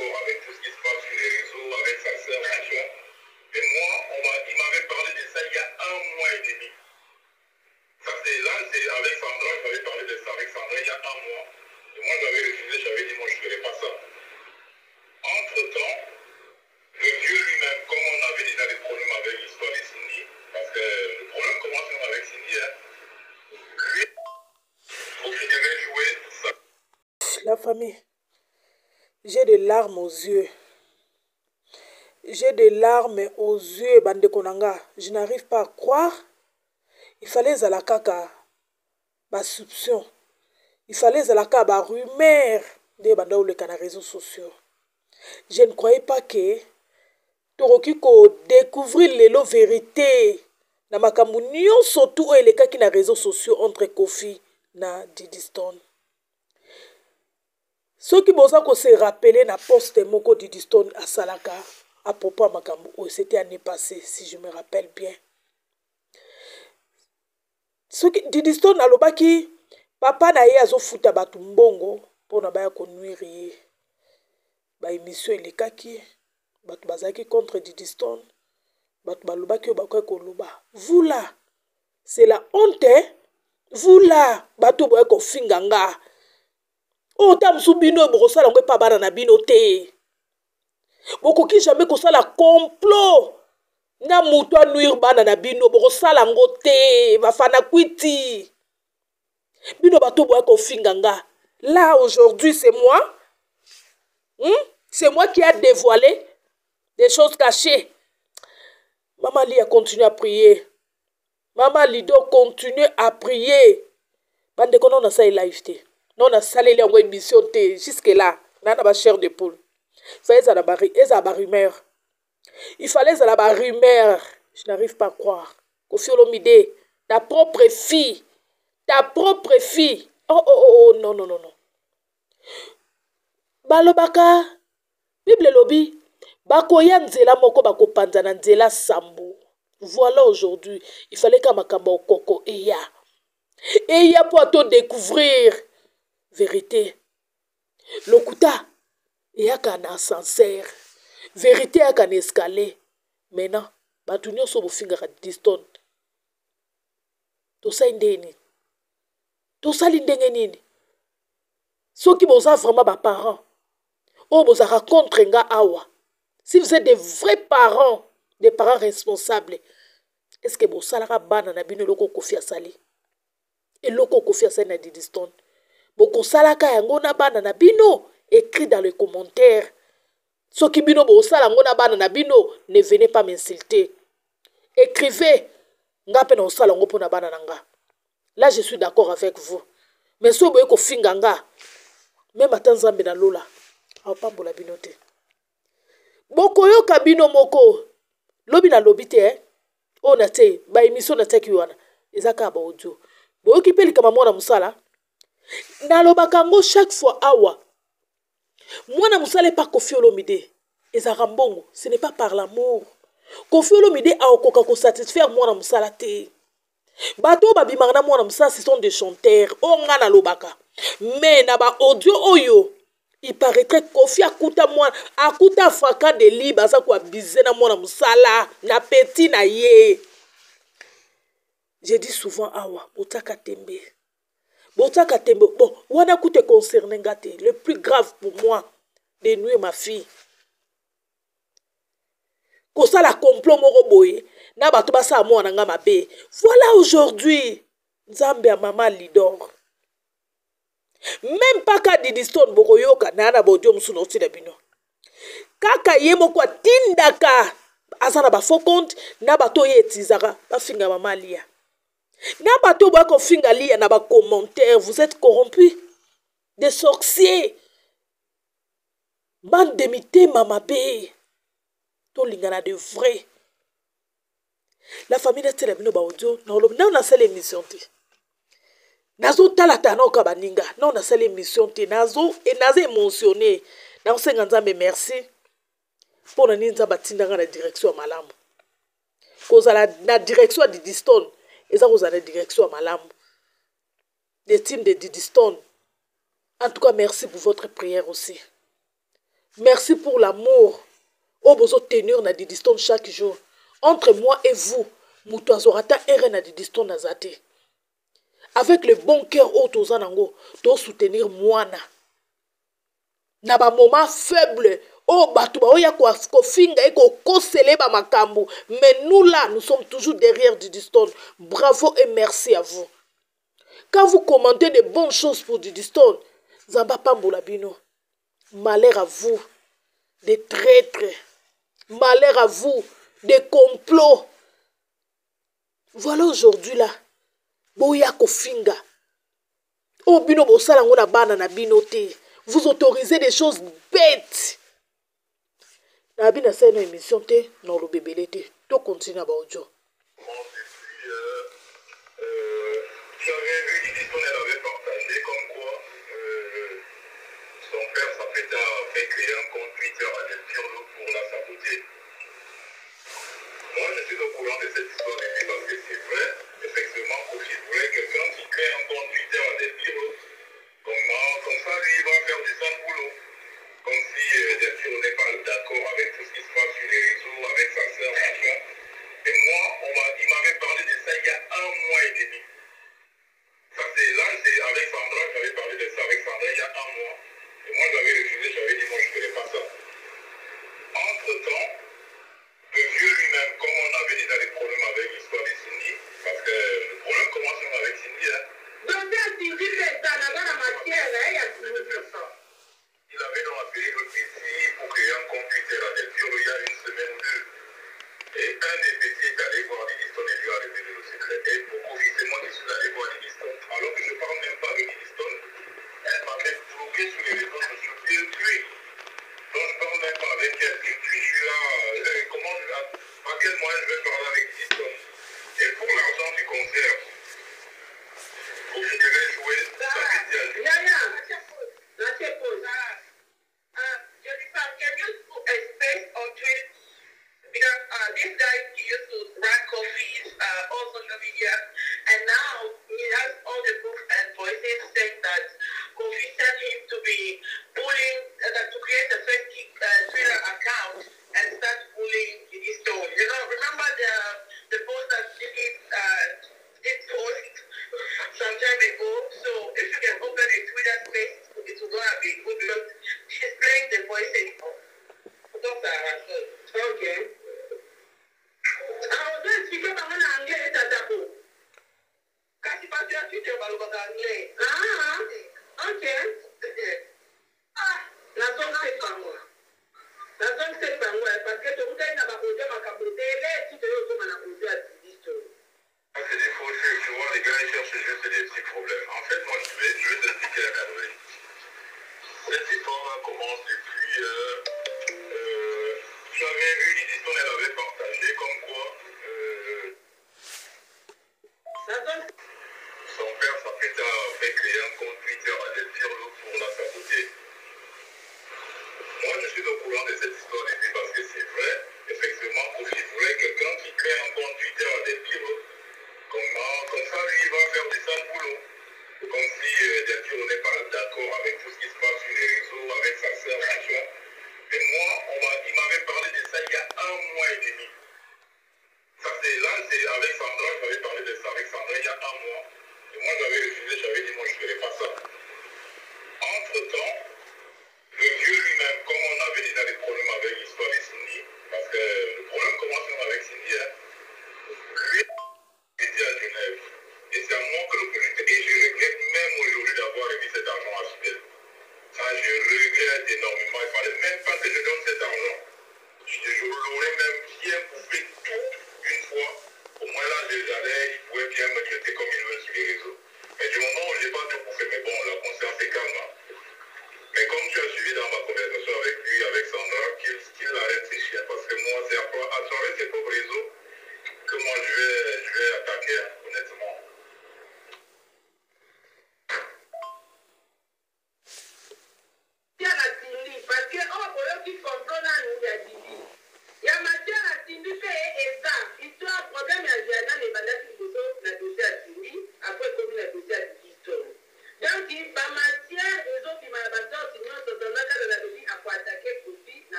d'accord avec tout ce qui se passe sur les réseaux, avec sa sœur, machin. Et moi, il m'avait parlé de ça il y a 1 mois et demi. Ça, c'est là, c'est avec Sandra, j'avais parlé de ça avec Sandra il y a 1 mois. Et moi, j'avais refusé, j'avais dit, moi, je ne ferai pas ça. Entre-temps, le vieux lui-même, comme on avait déjà des problèmes avec l'histoire de Cindy, parce que le problème commence même avec Cindy, hein, lui, il devait jouer ça. La famille, j'ai des larmes aux yeux. J'ai des larmes aux yeux, bande konanga. Je n'arrive pas à croire. Il fallait zalakaka, ba soupçon. Il fallait zalaka, ba rumeur de banda ou les réseaux sociaux. Je ne croyais pas que toroki ko découvrir les vérités. Na makambu nyonso tu oyo elekaki na réseaux sociaux entre Kofi na Diddy Stone. Soki boza ko se rappeler na poste moko Diddy Stone à Salaka à propos de makambu, c'était l'année passée si je me rappelle bien. Soki Diddy Stone alobaki papa na ye azofuta batu mbongo pona baya ko nuire ye. Ba émission elekaki batu bazaki contre Diddy Stone. Batu balobaki bakoy ko loba. Vous là, c'est la honte, hein? Vous là, batu boye ko finganga. O tam subino bokosala ngwe pa bana na bino te. Bokoki jamais kosala complot. Na mutu anuire bana na bino bokosala ngo te. Bafana kwiti. Bino batu boye ko finganga. Là aujourd'hui c'est moi. C'est moi qui a dévoilé des choses cachées. Maman Lia continue à prier. Maman Lido continue à prier. Bande qu'on a ça live te. Non on a salé les émission te jusque là. Nana ba chair de poule. Ça ça la rumeur. Il fallait ça la rumeur. Je n'arrive pas à croire. Kofi Olomide, ta propre fille. Ta propre fille. Oh non. Balobaka Bible lobby bakoya nzela moko bakopanza na nzela sambo. Voilà aujourd'hui, il fallait qu'à makamba okoko eya pour te découvrir vérité. Lokuta eya kana sincère. Vérité a kana escalier. Maintenant, batu nyonso bofingaka Distone. Tosali ndeni. Tosali ndenge nini. Soki boza vraiment ba parents. Oh, vous avez contre nga awa. Si vous êtes des vrais parents, des parents responsables, est-ce que vous salara bana na bino loko kofi asali? Et loko kofi asali na Diddy Stone. Boko salaka yango na bana na bino, écrit dans les commentaires. Soki bino bo sala yango na bana na bino, ne venez pas m'insulter. Écrivez. Nga pe na osala yango pona bana nanga. Là je suis d'accord avec vous. Mais so boye ko finganga. Même ata nzambe na lola. Aopambola bino te. Bokoyoka bino moko. Lobi na lobi te, eh? O na te, ba émission na te ki wana. Ezaka ba audio. Boyoki pe likama mwana musala. Na lobaka ngo chaque fois awa. Mwana musala pas Kofi Olomide. Ezaka mbongo, ce n'est pas par l'amour. Kofi Olomide a okoka ko satisfaire mwana musala te. Bato babimanga na mwana musala ce sont des chanteurs. O nga na lobaka. Mais na ba audio oyo. Il paraîtrait Kofi akuta fracas de libre aza ko abiser na mwana musala na petit na ye. Je dis souvent awa botaka tembe. Botaka tembe. Bon, wana koute concerné ngate. Le plus grave pour moi de nuire ma fille. Kosa la complot moko boye na bato basa mwana nga mabe. Voilà aujourd'hui Nzambe a maman Lidor. Même pas ka Diddy Stone bokoyoka na na bodio musuno ti bino. Kaka yemo kwa tindaka azana ba faux compte na bato yetizaka ba finga mama Lia. Na bato ba ko finga Lia na ba commentaire, vous êtes corrompus, des sorciers. Bande de mité mama be. To lingana de vrai. La famille de tele bino ba audio na olobi na na sele émission ti. Nazo talata na oka baninga. Non, na sali émission te. Nazo émotionné. Na osenga Nzambe merci. Pona ni Nzamba tindanga na direction malamu. Kozala na direction de Diddy Stone. Eza kozala na direction malamu. Des teams de Diddy Stone. En tout cas, merci pour votre prière aussi. Merci pour l'amour. Oh, vous tenir na distance chaque jour. Entre moi et vous, mutu azorata ere na distance nazate. Avec le bon cœur au tozanango, to soutenir moana. Na ba moment faible, oh batu ba oya ko finga e ko kosele ba makambu. Mais nous là, nous sommes toujours derrière Didistone. Bravo et merci à vous. Quand vous commentez de bonnes choses pour Didistone, Zamba Pambola Bino, malheur à vous, des traîtres, malheur à vous, des complots. Voilà aujourd'hui là, Boya Kofinga. Oh Bino Bosala ngona bana na Bino te. Vous autorisez des choses bêtes. Na bina sa une émission te, non le bébé te. To continue à Baojo. J'avais vu une histoire, elle avait partagé comme quoi son père s'apprêtait à faire créer un compte Twitter à Del Pirlo pour la saboter. Moi, je suis au courant de cette histoire depuis parce que c'est vrai, effectivement, Kofi voulait quelqu'un qui crée un compte Twitter à Del Pirlo. Comme ça, lui, il va faire du sale boulot. Comme si Del Pirlo n'est pas d'accord avec tout ce qui se passe sur les réseaux, avec sa sœur, machin. Et moi, il m'avait parlé de ça il y a 1 mois et demi. Ça, c'est là, c'est avec Sandra, j'avais parlé de ça avec Sandra il y a 1 mois. Et moi, j'avais refusé, j'avais dit, moi, je ne ferai pas ça. Entre-temps, le vieux lui-même, comme on avait déjà des problèmes avec l'histoire de Cindy, parce que le problème commence même avec Cindy, hein. Donc, Cindy, c'est ça, dans la matière, il y a tout ça. Il avait donc appelé le petit pour créer un compte Twitter à Del Pirlo il y a 1 semaine ou 2. Et un des petits est allé voir Livingstone et lui a révélé le secret. Et pour Kofi, c'est moi qui suis allé voir Livingstone. Alors que je ne parle même pas de Livingstone, elle m'avait bloqué sur les réseaux sociaux depuis. Donc je ne parle même pas avec elle. Et puis je suis là, à quel moyen je vais parler avec Livingstone. Et pour l'argent du concert, Kofi devait jouer sa spéciale. That's pause. Jennifer, can you put a space on Twitter? Because this guy, he used to run coffees on social media, and now he has all the books and voices saying that Kofi sent him to be bullying, to create a fake Twitter account and start bullying his tone. You know, remember the post that did post some time ago? So if you can open a Twitter space, it will gonna be good because she's playing the voices. Okay. Alors, je expliquer par un anglais et tatapo. Quand tu passes sur Twitter, tu vas anglais. Ah, ok. La zone c'est pas moi. La zone c'est pas moi. Parce que tu as ma cause, ma capote, tu te veux comme un cause à l'histoire. C'est des faux trucs, tu vois, les gars, ils cherchent juste des petits problèmes. En fait, moi, je vais t'expliquer la merveille. Cette histoire-là commence depuis... j'avais vu une histoire, elle avait partagé comme quoi son père s'apprêtait à faire créer un compte Twitter à Del Pirlo pour la saboter. Moi, je suis au courant de cette histoire depuis parce que c'est vrai, effectivement, Kofi voulait quelqu'un qui crée un compte Twitter à Del Pirlo. Comme ça, lui, il va faire du sale boulot. Comme si Del Pirlo n'est pas d'accord avec tout ce qui se passe sur les réseaux, avec sa sœur, machin. Et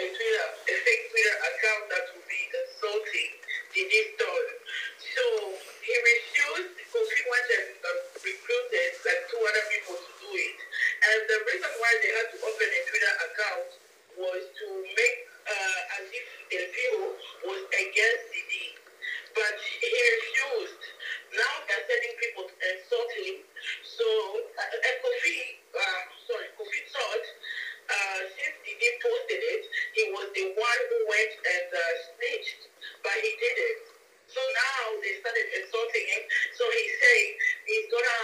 a fake Twitter account that would be insulting Diddy's son. So he refused. Kofi went and recruited like 200 people to do it. And the reason why they had to open a Twitter account was to make as if Del Pio was against Diddy. But he refused. Now they're sending people to insult him. So Kofi thought since Diddy posted it, he was the one who went and snitched, but he didn't. So now they started insulting him. So he's saying he's gonna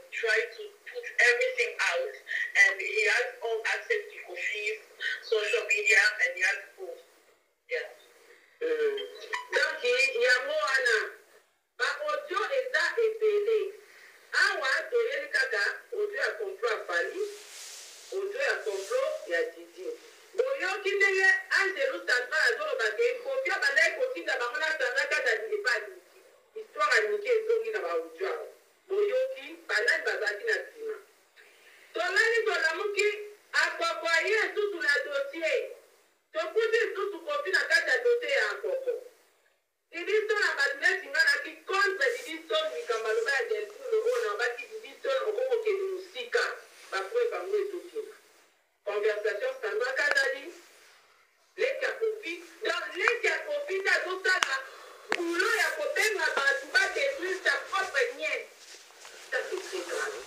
try to put everything out, and he has all access to Kofi's social media, and he has proof. Yeah. Donc, il y a Moana. Par audio, et ça est belé. Awa, Torel Kaka, audio a complot à Fali, audio a complot, il y a Didi. Boyo, qui n'est Angelo Sandra, à Zorobake, Kofia, Balai, Kofi, Nabamona, Sandra, Kata, n'est pas Niki. Histoire à Niki et Zongi, Nabaouja. Boyo, qui, Balai, Bazaki, Natina. Tolani, Tolamuki, a envoyé tout le dossier. Tokuti tout Kofi, na Kata, dossier à Koko. Didiston a battu qui contre Didiston, Mikamaluba, Del Pio, on a battu Didiston, au Congo, qui est nous Sika, après, Bango et tout. Conversation, Sandra Kadali, les Kakofi, dans les Kakofi, t'as tout ça là, boulot, il y a côté, tu vas détruire ta propre nièce. Ça, c'est très grave.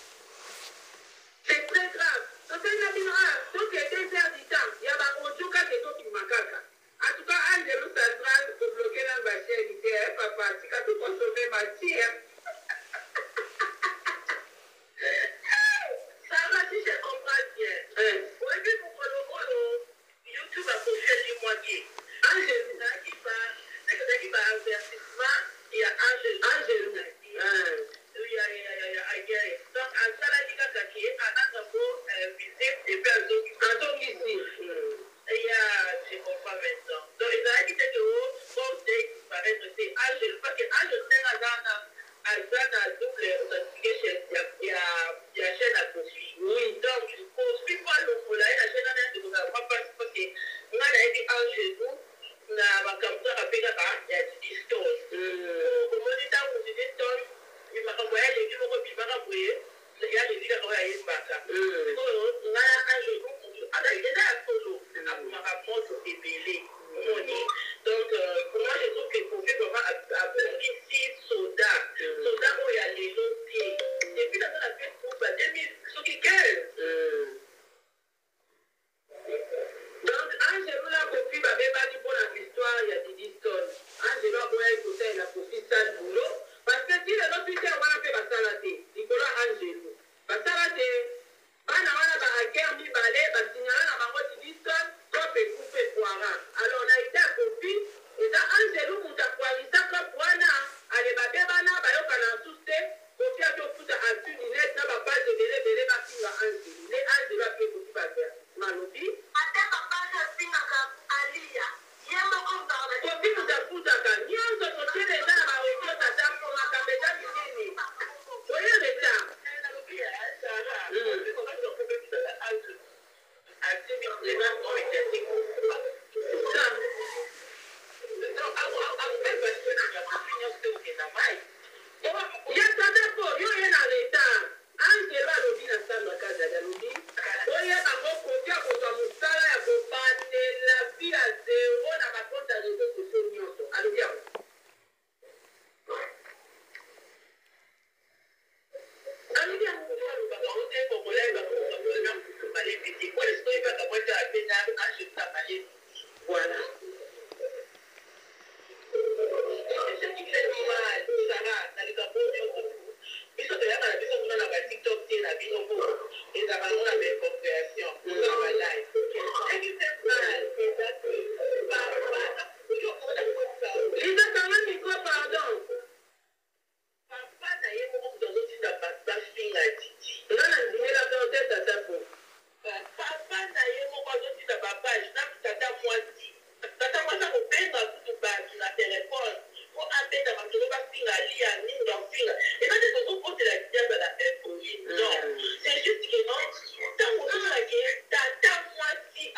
C'est très grave. Donc, c'est une abîmera, tout est 2 heures du temps, il y a un audio qui est tout Makaka. En tout cas, Angelo Central, pour bloquer la machine, il dit, papa, tu as tout consommé matière. Ça va, si je comprends bien. Oui, puis pour le YouTube a confié du moitié. Angelo, qui va investissement, il y a Angelo. Donc, en Saladika, qui est un nouveau visite des personnes qui sont ici. Je comprends maintenant. Donc, il a dit que bon, c'est paraître c'est Angelo, parce que Angelo, c'est un double authentification, il y a chaîne à Kofi. Oui. Donc, Kofi, pas le coup, là, il y a chaîne à gouvernement, parce que, on a dit Angelo, on a comme ça, il y a du distance. Au moniteur, où du distance, il m'a envoyé les livres, il m'a envoyé, il y a les livres, il y a une marque. On a Angelo, il est là à solo. Donc, moi je trouve que Kofi vraiment a pris 6 soldats. Soldats où il y a les longs pieds. Et puis dans la Facebook, 2015. Donc, Angelo la Kofi va bien battre pour l'histoire, il y a des histoires. Angelo a beau écouter la Kofi sale boulot. Parce que si les autres Twitter, on a fait la salade. Nicolas Angelo. La salade. Bana wana ba aker mi balé ba signala na bango Didiston kope coupe poira. Alors on a été à Kofi et ça Angelo muta poirisa ko poana ale ba bebana ba yoka na suste Kofi a to futa atuni net na ba page belé ba singa Angelo. Les Angelo a fait Kofi ba faire. Malobi Ate ba page singa ka Alia. Yema ko ba na Kofi muta futa ka nyonso to tele na ba ojo tata ko makambeta nini. Oye beta. Voilà. C'est juste que non, tant qu'on a tata moi si à